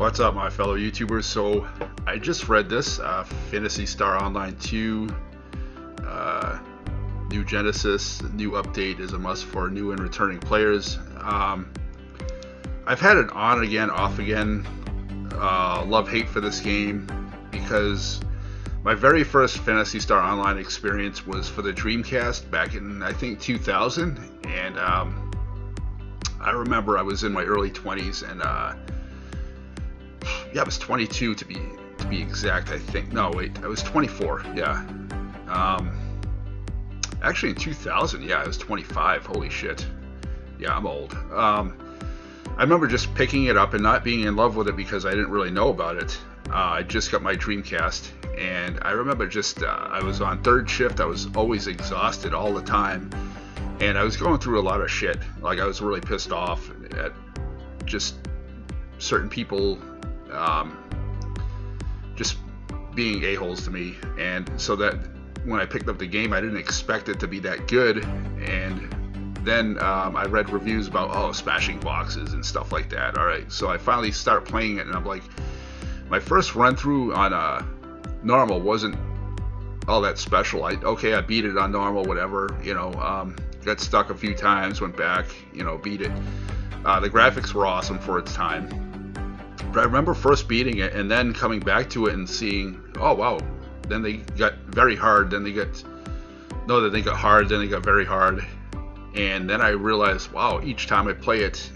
What's up, my fellow YouTubers? So I just read this Phantasy Star Online 2 New Genesis. New update is a must for new and returning players. I've had it on again, off again. Love-hate for this game because my very first Phantasy Star Online experience was for the Dreamcast back in, I think, 2000. And I remember I was in my early 20s and I was 22 to be exact, I think. No, wait, I was 24, yeah. Actually in 2000, I was 25, holy shit. Yeah, I'm old. I remember just picking it up and not being in love with it because I didn't really know about it. I just got my Dreamcast, and I remember I was on third shift. I was always exhausted all the time, and I was going through a lot of shit. Like, I was really pissed off at just certain people just being a-holes to me, and so that when I picked up the game, I didn't expect it to be that good. And then I read reviews about smashing boxes and stuff like that. Alright, so I finally start playing it, and I'm like, my first run through on normal wasn't all that special. I beat it on normal, whatever, got stuck a few times, went back, beat it. The graphics were awesome for its time. But I remember first beating it and then coming back to it and seeing, oh wow, then they got very hard, then they got hard, then they got very hard. And then I realized, wow, each time I play it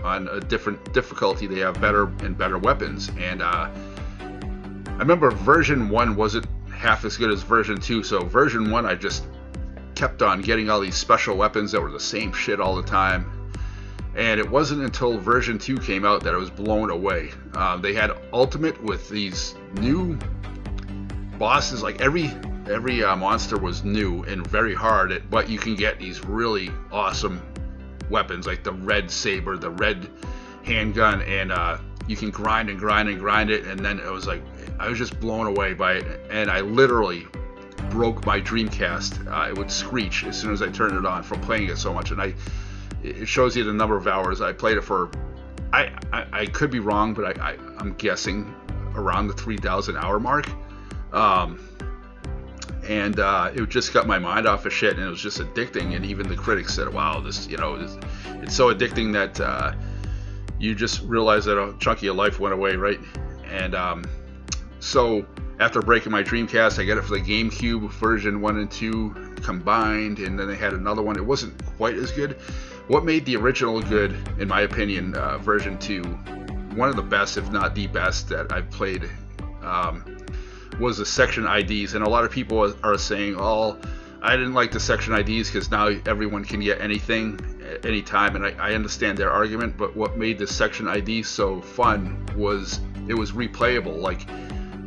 on a different difficulty, they have better and better weapons. And I remember version 1 wasn't half as good as version 2, so version 1 I just kept on getting all these special weapons that were the same shit all the time. And it wasn't until version 2 came out that I was blown away. They had Ultimate with these new bosses. Like every monster was new and very hard, but you can get these really awesome weapons, like the red saber, the red handgun, and you can grind and grind and grind it. And then it was like, I was just blown away by it, and I literally broke my Dreamcast. It would screech as soon as I turned it on from playing it so much. And it shows you the number of hours I played it for. I could be wrong, but I'm guessing around the 3,000 hour mark. And it just got my mind off of shit, and it was just addicting. And even the critics said, wow, this it's so addicting that you just realize that a chunk of your life went away, right? And so after breaking my Dreamcast, I got it for the GameCube version 1 and 2 combined, and then they had another one. It wasn't quite as good. What made the original good, in my opinion, version 2, one of the best, if not the best, that I've played, was the section IDs. And a lot of people are saying, I didn't like the section IDs because now everyone can get anything at any time. And I understand their argument, but what made the section ID so fun was it was replayable.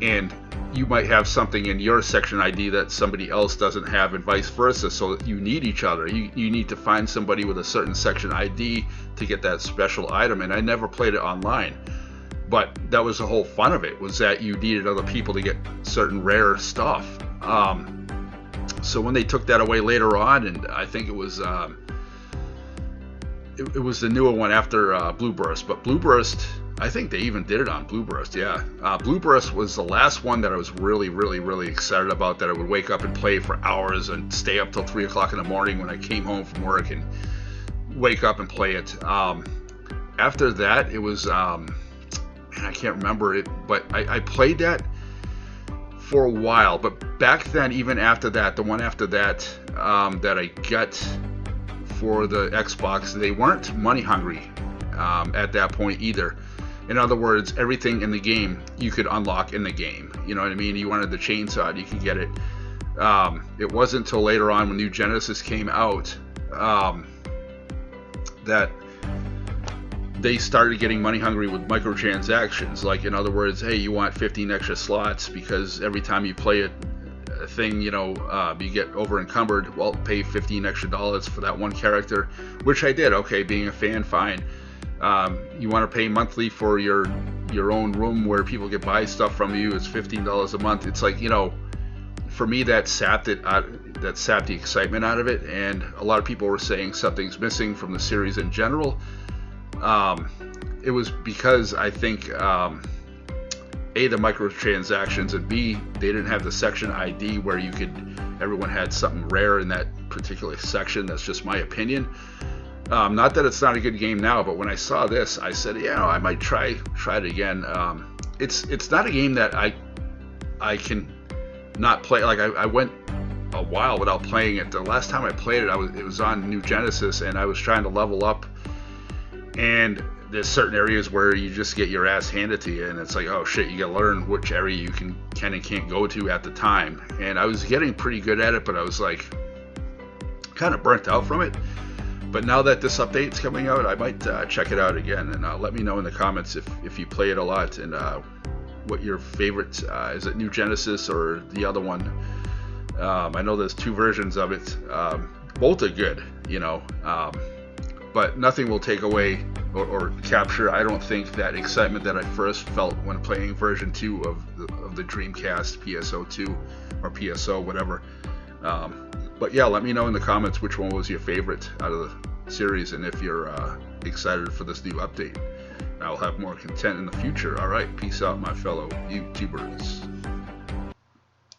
And you might have something in your section ID that somebody else doesn't have, and vice versa. So you need each other. You need to find somebody with a certain section ID to get that special item. And I never played it online, but that was the whole fun of it, was that you needed other people to get certain rare stuff. So when they took that away later on, and I think it was it was the newer one after Blue Burst, but Blue Burst, I think they even did it on Blue Burst, yeah. Blue Burst was the last one that I was really, really, really excited about, that I would wake up and play for hours and stay up till 3 o'clock in the morning when I came home from work and wake up and play it. After that, it was, I can't remember it, but I played that for a while. But back then, even after that, the one after that, that I got for the Xbox, they weren't money hungry at that point either. In other words, everything in the game you could unlock in the game. You know what I mean? You wanted the chainsaw, you could get it. It wasn't until later on when New Genesis came out that they started getting money hungry with microtransactions. Like, in other words, hey, you want 15 extra slots because every time you play a thing, you get over encumbered. Well, pay $15 extra for that one character, which I did. Okay, being a fan, fine. You want to pay monthly for your own room where people can buy stuff from you. It's $15 a month. It's like, for me, that sapped the excitement out of it. And a lot of people were saying something's missing from the series in general. it was because I think A, the microtransactions, and B, they didn't have the section ID where everyone had something rare in that particular section. That's just my opinion. Not that it's not a good game now, but when I saw this, I said, I might try it again. It's not a game that I can not play. Like I went a while without playing it. The last time I played it, it was on New Genesis, and I was trying to level up, and there's certain areas where you just get your ass handed to you, and it's like, oh shit, you gotta learn which area you can and can't go to at the time. And I was getting pretty good at it, but I was like kind of burnt out from it. But now that this update's coming out, I might check it out again, and let me know in the comments if you play it a lot, and what your favorite is. It New Genesis or the other one? I know there's 2 versions of it. Both are good, but nothing will take away or capture, I don't think, that excitement that I first felt when playing version 2 of the Dreamcast, PSO2 or PSO, whatever. But yeah, let me know in the comments which one was your favorite out of the series, and if you're excited for this new update. I'll have more content in the future. All right, peace out, my fellow YouTubers.